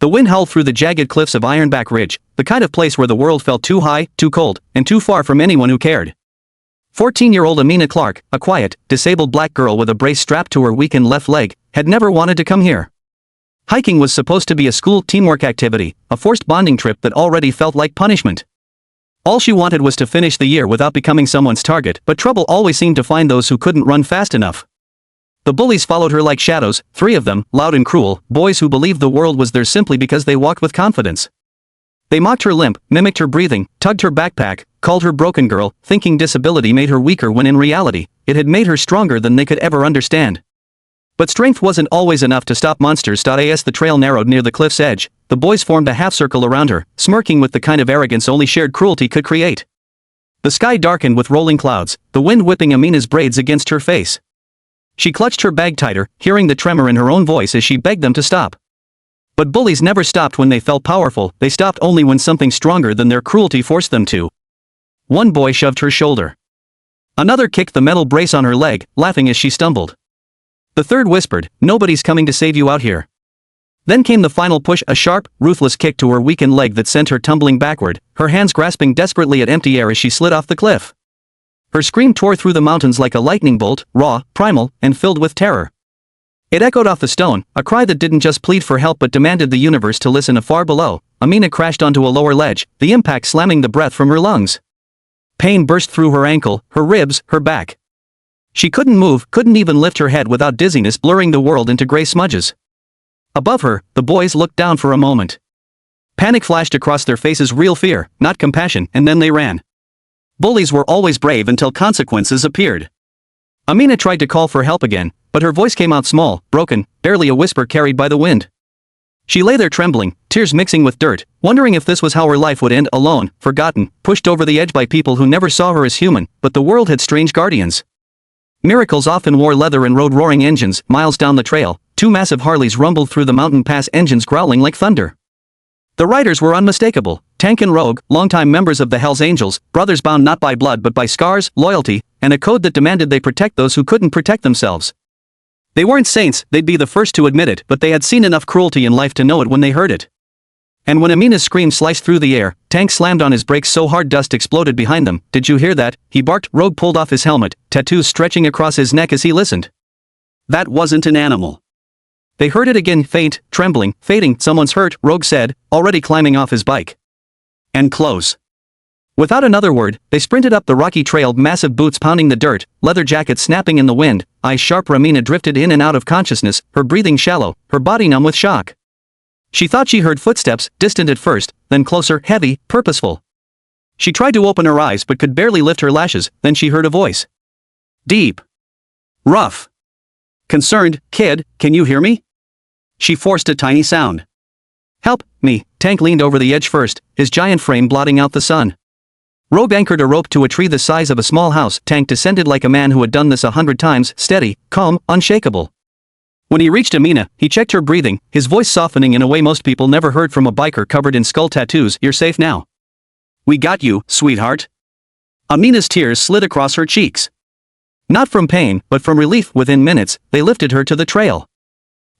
The wind howled through the jagged cliffs of Ironback Ridge, the kind of place where the world felt too high, too cold, and too far from anyone who cared. 14-year-old Amina Clark, a quiet, disabled black girl with a brace strapped to her weakened left leg, had never wanted to come here. Hiking was supposed to be a school teamwork activity, a forced bonding trip that already felt like punishment. All she wanted was to finish the year without becoming someone's target, but trouble always seemed to find those who couldn't run fast enough. The bullies followed her like shadows, 3 of them, loud and cruel, boys who believed the world was theirs simply because they walked with confidence. They mocked her limp, mimicked her breathing, tugged her backpack, called her broken girl, thinking disability made her weaker when in reality, it had made her stronger than they could ever understand. But strength wasn't always enough to stop monsters. As the trail narrowed near the cliff's edge, the boys formed a half-circle around her, smirking with the kind of arrogance only shared cruelty could create. The sky darkened with rolling clouds, the wind whipping Amina's braids against her face. She clutched her bag tighter, hearing the tremor in her own voice as she begged them to stop. But bullies never stopped when they felt powerful, they stopped only when something stronger than their cruelty forced them to. One boy shoved her shoulder. Another kicked the metal brace on her leg, laughing as she stumbled. The third whispered, "Nobody's coming to save you out here." Then came the final push, a sharp, ruthless kick to her weakened leg that sent her tumbling backward, her hands grasping desperately at empty air as she slid off the cliff. Her scream tore through the mountains like a lightning bolt, raw, primal, and filled with terror. It echoed off the stone, a cry that didn't just plead for help but demanded the universe to listen. Far below, Amina crashed onto a lower ledge, the impact slamming the breath from her lungs. Pain burst through her ankle, her ribs, her back. She couldn't move, couldn't even lift her head without dizziness blurring the world into gray smudges. Above her, the boys looked down for a moment. Panic flashed across their faces, real fear, not compassion, and then they ran. Bullies were always brave until consequences appeared. Amina tried to call for help again, but her voice came out small, broken, barely a whisper carried by the wind. She lay there trembling, tears mixing with dirt, wondering if this was how her life would end, alone, forgotten, pushed over the edge by people who never saw her as human, but the world had strange guardians. Miracles often wore leather and rode roaring engines. Miles down the trail, 2 massive Harleys rumbled through the mountain pass, engines growling like thunder. The riders were unmistakable, Tank and Rogue, longtime members of the Hells Angels, brothers bound not by blood but by scars, loyalty, and a code that demanded they protect those who couldn't protect themselves. They weren't saints, they'd be the first to admit it, but they had seen enough cruelty in life to know it when they heard it. And when Amina's scream sliced through the air, Tank slammed on his brakes so hard dust exploded behind them. "Did you hear that?" he barked. Rogue pulled off his helmet, tattoos stretching across his neck as he listened. "That wasn't an animal." They heard it again, faint, trembling, fading. "Someone's hurt," Rogue said, already climbing off his bike. "And close." Without another word, they sprinted up the rocky trail, massive boots pounding the dirt, leather jackets snapping in the wind, eyes sharp. Amina drifted in and out of consciousness, her breathing shallow, her body numb with shock. She thought she heard footsteps, distant at first, then closer, heavy, purposeful. She tried to open her eyes but could barely lift her lashes, then she heard a voice. Deep. Rough. Concerned. "Kid, can you hear me?" She forced a tiny sound. "Help me." Tank leaned over the edge first, his giant frame blotting out the sun. Rogue anchored a rope to a tree the size of a small house. Tank descended like a man who had done this 100 times, steady, calm, unshakable. When he reached Amina, he checked her breathing, his voice softening in a way most people never heard from a biker covered in skull tattoos. "You're safe now. We got you, sweetheart." Amina's tears slid across her cheeks. Not from pain, but from relief. Within minutes, they lifted her to the trail.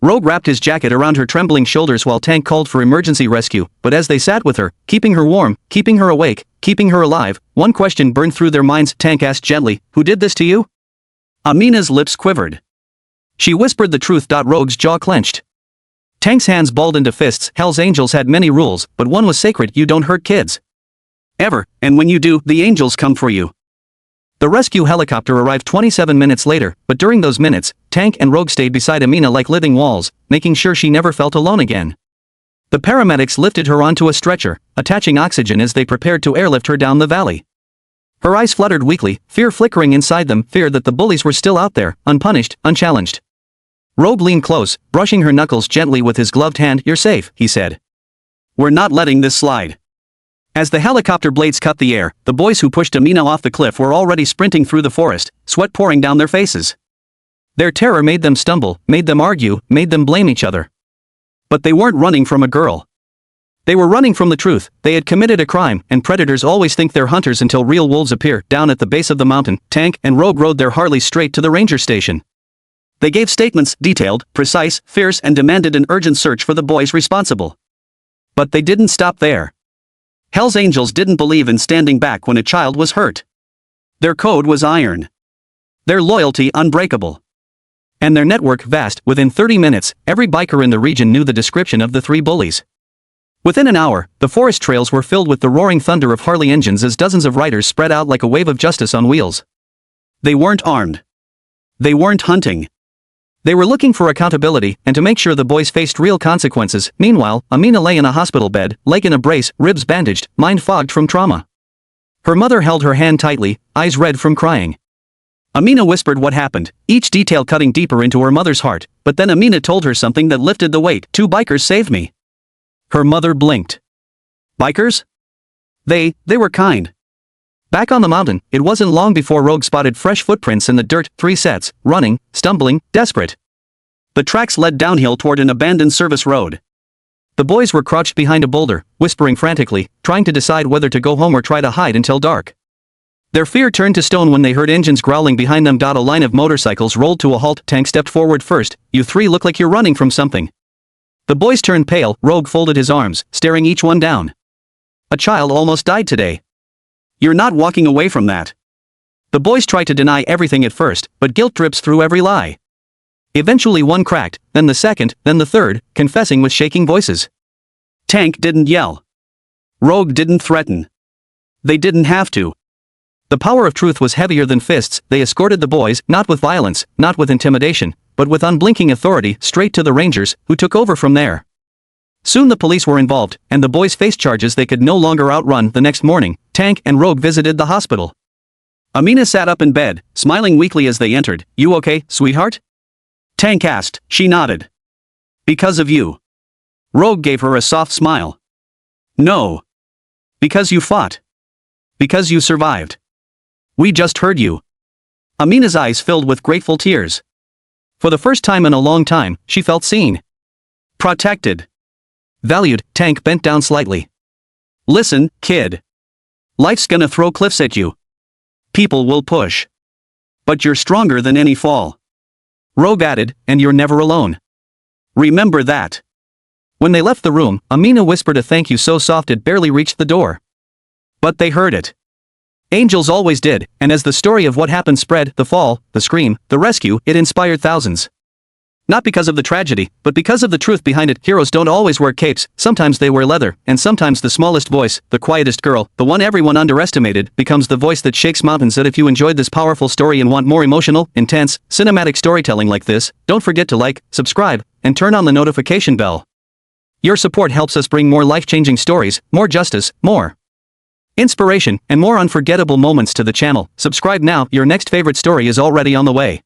Rogue wrapped his jacket around her trembling shoulders while Tank called for emergency rescue, but as they sat with her, keeping her warm, keeping her awake, keeping her alive, one question burned through their minds. Tank asked gently, "Who did this to you?" Amina's lips quivered. She whispered the truth. Rogue's jaw clenched. Tank's hands balled into fists. Hell's Angels had many rules, but one was sacred: you don't hurt kids. Ever, and when you do, the angels come for you. The rescue helicopter arrived 27 minutes later, but during those minutes, Tank and Rogue stayed beside Amina like living walls, making sure she never felt alone again. The paramedics lifted her onto a stretcher, attaching oxygen as they prepared to airlift her down the valley. Her eyes fluttered weakly, fear flickering inside them, fear that the bullies were still out there, unpunished, unchallenged. Rogue leaned close, brushing her knuckles gently with his gloved hand. "You're safe," he said. "We're not letting this slide." As the helicopter blades cut the air, the boys who pushed Amina off the cliff were already sprinting through the forest, sweat pouring down their faces. Their terror made them stumble, made them argue, made them blame each other. But they weren't running from a girl. They were running from the truth. They had committed a crime, and predators always think they're hunters until real wolves appear. Down at the base of the mountain, Tank and Rogue rode their Harleys straight to the ranger station. They gave statements, detailed, precise, fierce, and demanded an urgent search for the boys responsible. But they didn't stop there. Hell's Angels didn't believe in standing back when a child was hurt. Their code was iron. Their loyalty unbreakable. And their network vast. Within 30 minutes, every biker in the region knew the description of the three bullies. Within an hour, the forest trails were filled with the roaring thunder of Harley engines as dozens of riders spread out like a wave of justice on wheels. They weren't armed. They weren't hunting. They were looking for accountability and to make sure the boys faced real consequences. Meanwhile, Amina lay in a hospital bed, leg in a brace, ribs bandaged, mind fogged from trauma. Her mother held her hand tightly, eyes red from crying. Amina whispered what happened, each detail cutting deeper into her mother's heart, but then Amina told her something that lifted the weight. 2 bikers saved me. Her mother blinked. Bikers? They were kind. Back on the mountain, it wasn't long before Rogue spotted fresh footprints in the dirt, 3 sets, running, stumbling, desperate. The tracks led downhill toward an abandoned service road. The boys were crouched behind a boulder, whispering frantically, trying to decide whether to go home or try to hide until dark. Their fear turned to stone when they heard engines growling behind them. A line of motorcycles rolled to a halt. Tank stepped forward first. You 3 look like you're running from something. The boys turned pale. Rogue folded his arms, staring each one down. A child almost died today. You're not walking away from that. The boys tried to deny everything at first, but guilt drips through every lie. Eventually one cracked, then the second, then the third, confessing with shaking voices. Tank didn't yell. Rogue didn't threaten. They didn't have to. The power of truth was heavier than fists. They escorted the boys, not with violence, not with intimidation, but with unblinking authority, straight to the Rangers, who took over from there. Soon the police were involved, and the boys faced charges they could no longer outrun. The next morning, Tank and Rogue visited the hospital. Amina sat up in bed, smiling weakly as they entered. You okay, sweetheart? Tank asked. She nodded. Because of you. Rogue gave her a soft smile. No. Because you fought. Because you survived. We just heard you. Amina's eyes filled with grateful tears. For the first time in a long time, she felt seen. Protected. Valued. Tank bent down slightly. Listen, kid. Life's gonna throw cliffs at you. People will push. But you're stronger than any fall. Rogue added, and you're never alone. Remember that. When they left the room, Amina whispered a thank you so soft it barely reached the door. But they heard it. Angels always did, and as the story of what happened spread, the fall, the scream, the rescue, it inspired thousands. Not because of the tragedy, but because of the truth behind it. Heroes don't always wear capes, sometimes they wear leather, and sometimes the smallest voice, the quietest girl, the one everyone underestimated, becomes the voice that shakes mountains. If you enjoyed this powerful story and want more emotional, intense, cinematic storytelling like this, don't forget to like, subscribe, and turn on the notification bell. Your support helps us bring more life-changing stories, more justice, more inspiration, and more unforgettable moments to the channel. Subscribe now, your next favorite story is already on the way.